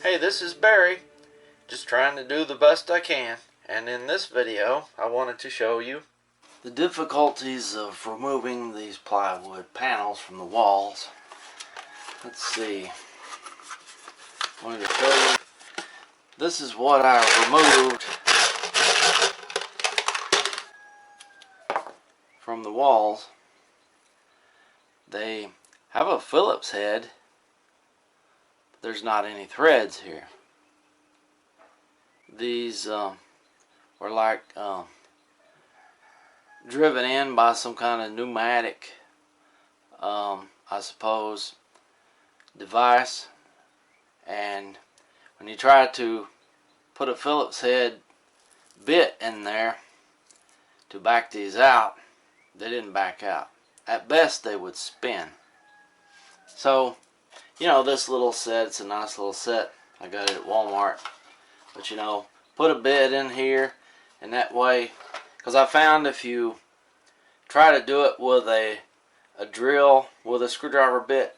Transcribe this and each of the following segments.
Hey, this is Barry, just trying to do the best I can, and in this video I wanted to show you the difficulties of removing these plywood panels from the walls. Let's see, I wanted to show you, this is what I removed from the walls. They have a Phillips head, but there's not any threads here. These were like driven in by some kind of pneumatic, I suppose, device, and when you try to put a Phillips head bit in there to back these out, they didn't back out. At best they would spin. So, you know, this little set, it's a nice little set. I got it at Walmart. But you know, put a bit in here, and that way, because I found if you try to do it with a drill with a screwdriver bit,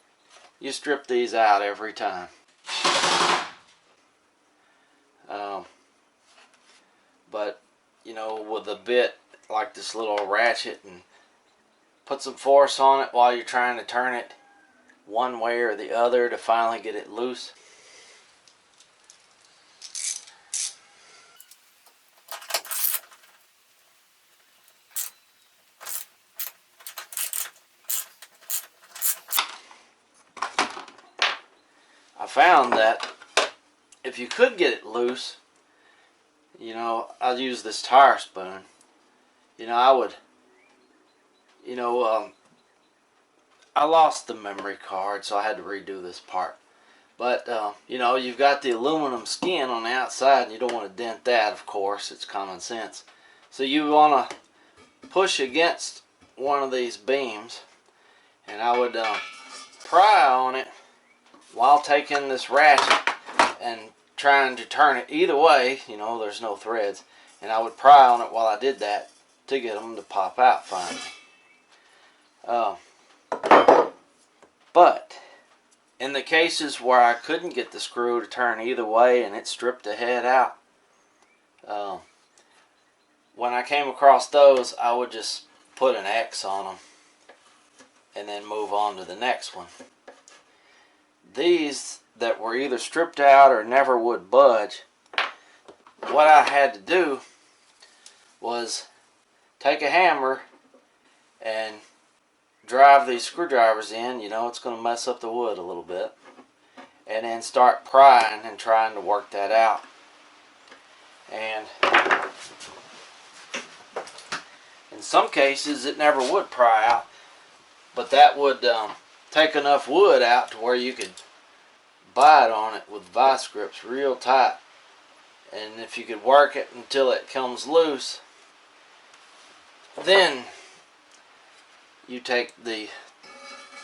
you strip these out every time. But you know, with a bit like this little ratchet, and put some force on it while you're trying to turn it one way or the other to finally get it loose. I found that if you could get it loose, you know, I'd use this tire spoon. You know, I would, you know, I lost the memory card, so I had to redo this part. But, you know, you've got the aluminum skin on the outside, and you don't want to dent that, of course. It's common sense. So you want to push against one of these beams, and I would pry on it while taking this ratchet and trying to turn it either way. You know, there's no threads, and I would pry on it while I did that to get them to pop out finally. But in the cases where I couldn't get the screw to turn either way and it stripped the head out, when I came across those, I would just put an X on them and then move on to the next one. These that were either stripped out or never would budge, what I had to do was take a hammer and drive these screwdrivers in. You know, it's going to mess up the wood a little bit, and then start prying and trying to work that out. And in some cases it never would pry out, but that would take enough wood out to where you could bite on it with vice grips real tight, and if you could work it until it comes loose, then you take the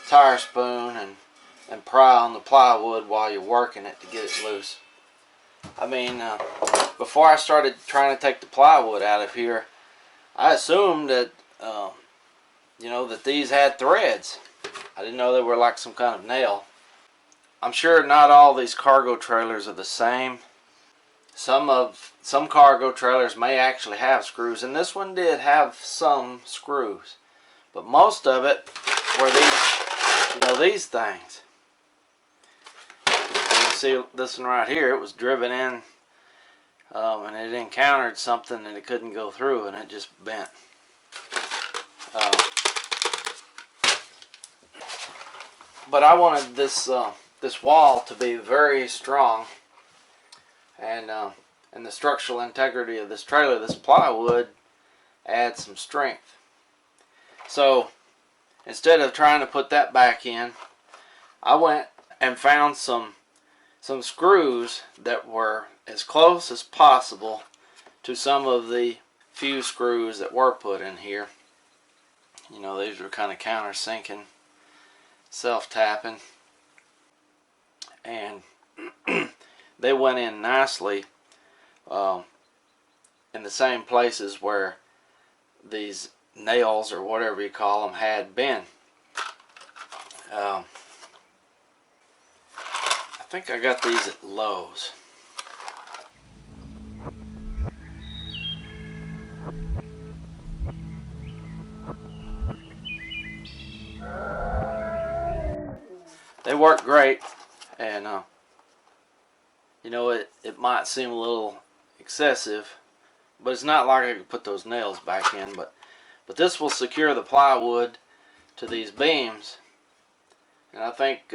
tire spoon and pry on the plywood while you're working it to get it loose. I mean, before I started trying to take the plywood out of here, I assumed that you know, that these had threads. I didn't know they were like some kind of nail. I'm sure not all these cargo trailers are the same. Some cargo trailers may actually have screws, and this one did have some screws, but most of it were these, you know, these things. And you see this one right here, it was driven in, and it encountered something that it couldn't go through, and it just bent. But I wanted this this wall to be very strong, and the structural integrity of this trailer, this plywood, adds some strength. So instead of trying to put that back in, I went and found some screws that were as close as possible to some of the few screws that were put in here. You know, these were kind of countersinking, self-tapping, and they went in nicely in the same places where these nails, or whatever you call them, had been. I think I got these at Lowe's. They work great, and you know, it might seem a little excessive, but it's not like I could put those nails back in. But this will secure the plywood to these beams, and I think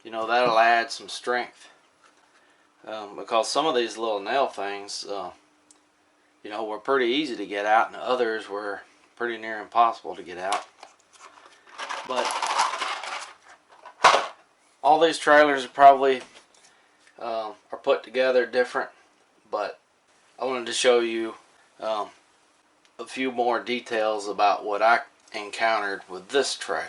you know, that'll add some strength, because some of these little nail things, you know, were pretty easy to get out, and others were pretty near impossible to get out. But all these trailers are probably are put together different, but I wanted to show you a few more details about what I encountered with this trailer.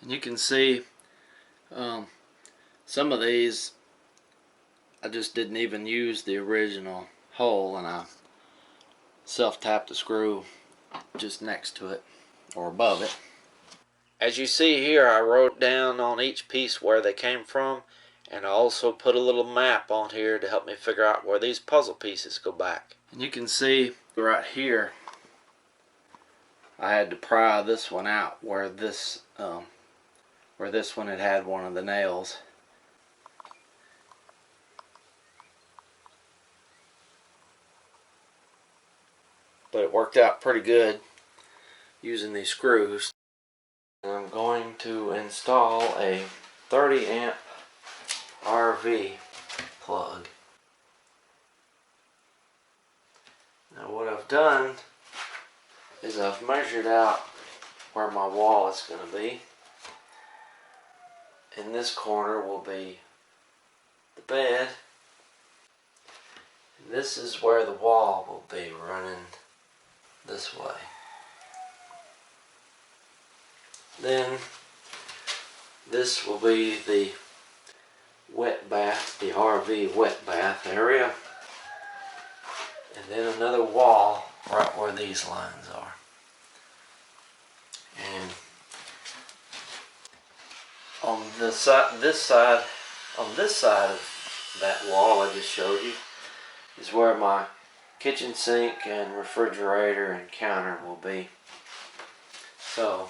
And you can see some of these I just didn't even use the original hole, and I self-tapped the screw just next to it or above it. As you see here, I wrote down on each piece where they came from, and I also put a little map on here to help me figure out where these puzzle pieces go back. And you can see right here, I had to pry this one out where this one had one of the nails. But it worked out pretty good using these screws. And I'm going to install a 30 amp RV plug. Now what I've done is I've measured out where my wall is going to be. In this corner will be the bed. And this is where the wall will be, running this way. Then this will be the wet bath, the RV wet bath area. And then another wall right where these lines are. And on this side of that wall I just showed you is where my kitchen sink and refrigerator and counter will be. So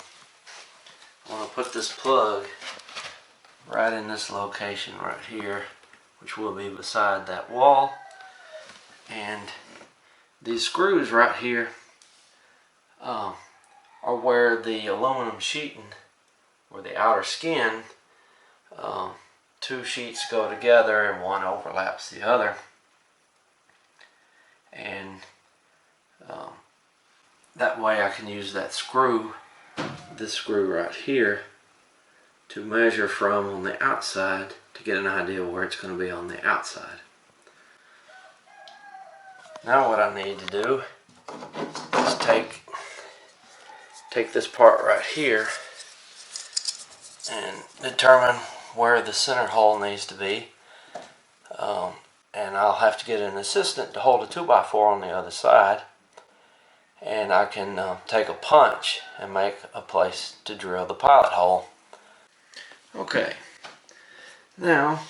I want to put this plug right in this location right here, which will be beside that wall. And these screws right here are where the aluminum sheeting, or the outer skin, two sheets go together and one overlaps the other. And that way I can use that screw, this screw right here, to measure from on the outside to get an idea where it's going to be on the outside. Now what I need to do is take this part right here and determine where the center hole needs to be. And I'll have to get an assistant to hold a 2x4 on the other side, and I can take a punch and make a place to drill the pilot hole. Okay, now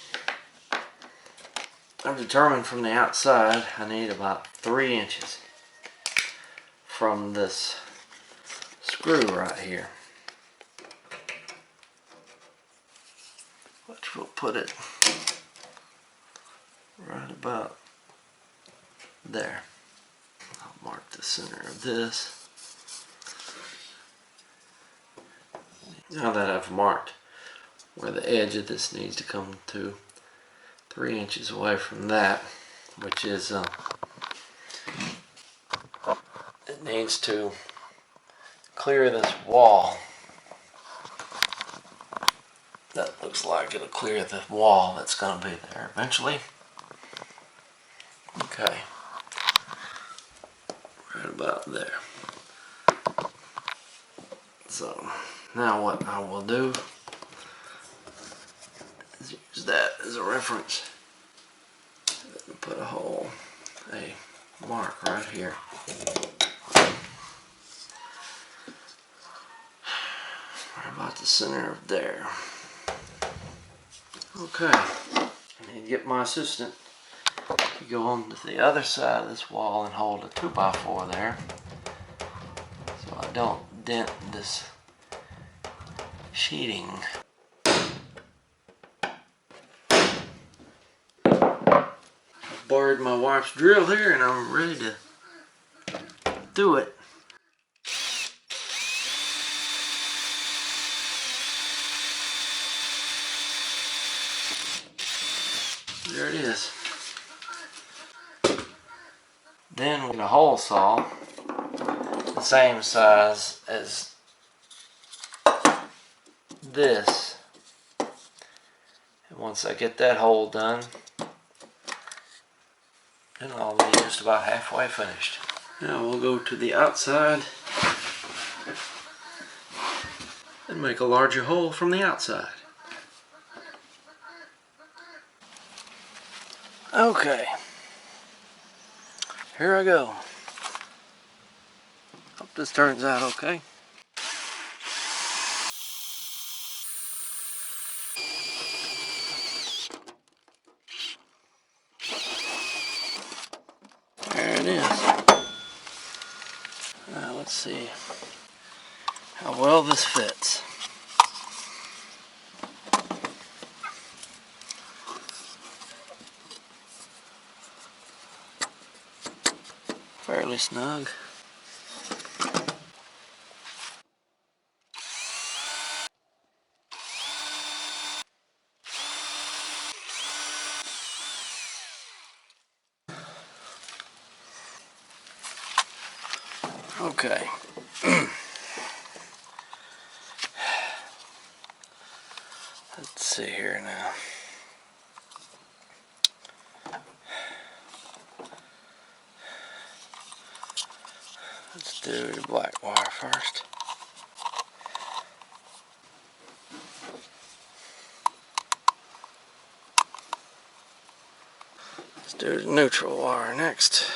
I've determined from the outside I need about 3 inches from this screw right here, which will put it right about there. I'll mark the center of this. Now that I've marked where the edge of this needs to come to, 3 inches away from that, which is it needs to clear this wall. That looks like it'll clear the wall that's going to be there eventually. Okay, right about there. So now what I will do is use that as a reference and put a hole, a mark right here. Right about center of there. Okay, I need to get my assistant to go on to the other side of this wall and hold a 2x4 there so I don't dent this sheeting. I've borrowed my wife's drill here and I'm ready to do it. There it is. Then we're going to hole saw the same size as this. And once I get that hole done, then I'll be just about halfway finished. Now we'll go to the outside and make a larger hole from the outside. Okay, here I go. Hope this turns out okay. There it is. Now let's see how well this fits. Fairly snug. Okay. Let's see here now. Let's do the black wire first. Let's do the neutral wire next.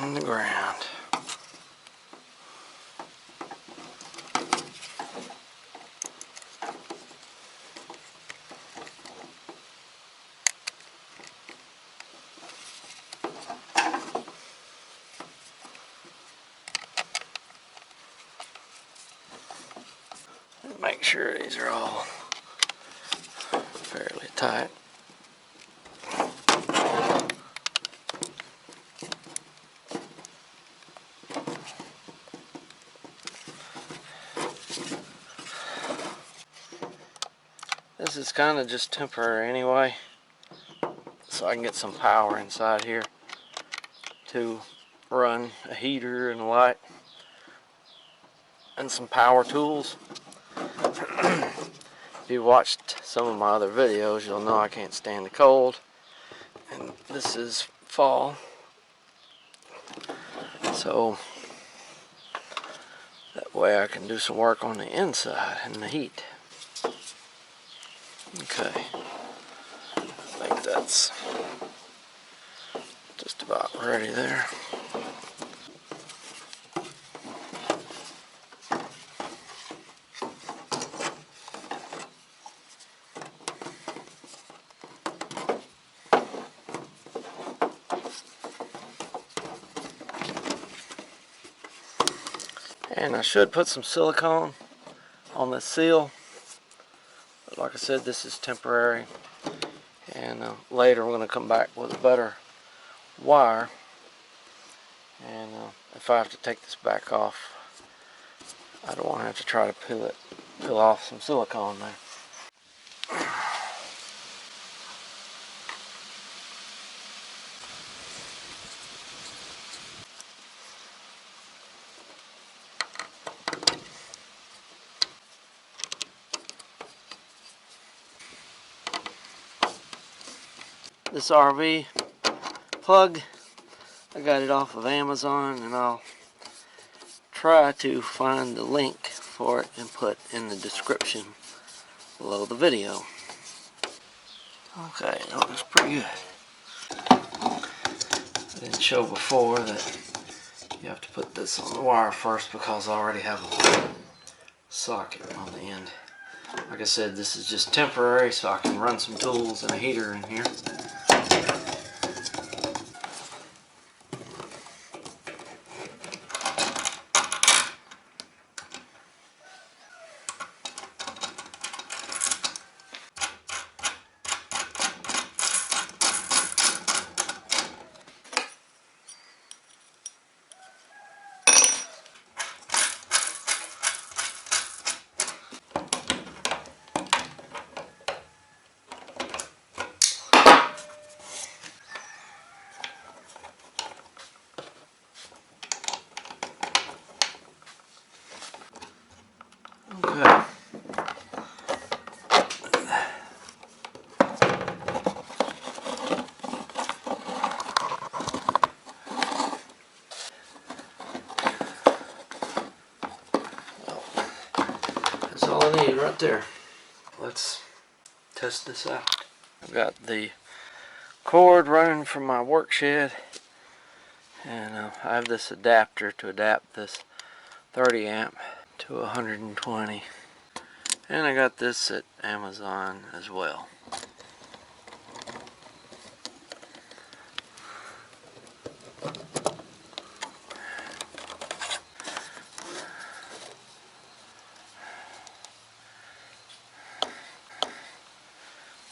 And the ground. Make sure these are all fairly tight. This is kind of just temporary anyway, so I can get some power inside here to run a heater and a light and some power tools. If you watched some of my other videos, you'll know I can't stand the cold, and this is fall, so that way I can do some work on the inside in the heat. Okay, I think that's just about ready there. And I should put some silicone on the seal, but like I said, this is temporary, and later I'm going to come back with a better wire, and if I have to take this back off, I don't want to have to try to peel off some silicone there. This RV plug, I got it off of Amazon, and I'll try to find the link for it and put in the description below the video. Okay, that looks pretty good. I didn't show before that you have to put this on the wire first because I already have a socket on the end. Like I said, this is just temporary so I can run some tools and a heater in here. Okay. That's all I need right there. Let's test this out. I've got the cord running from my work shed, and I have this adapter to adapt this 30 amp to 120, and I got this at Amazon as well.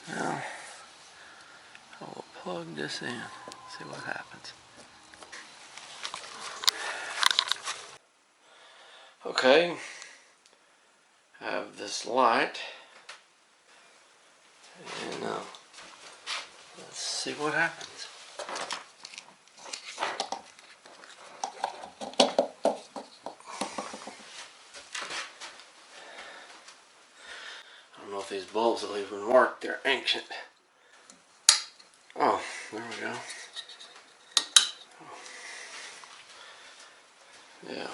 Now I will plug this in, see what happens. Okay, I have this light, and let's see what happens. I don't know if these bulbs will even work, they're ancient. Oh, there we go. Yeah,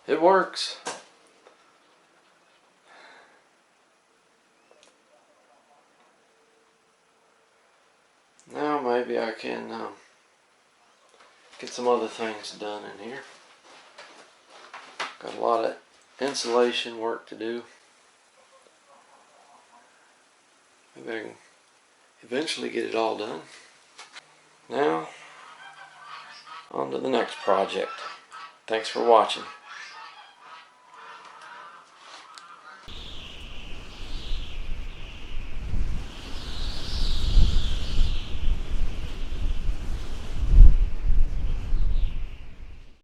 it works. Now maybe I can get some other things done in here. Got a lot of insulation work to do. Maybe I can eventually get it all done. Now, on to the next project. Thanks for watching.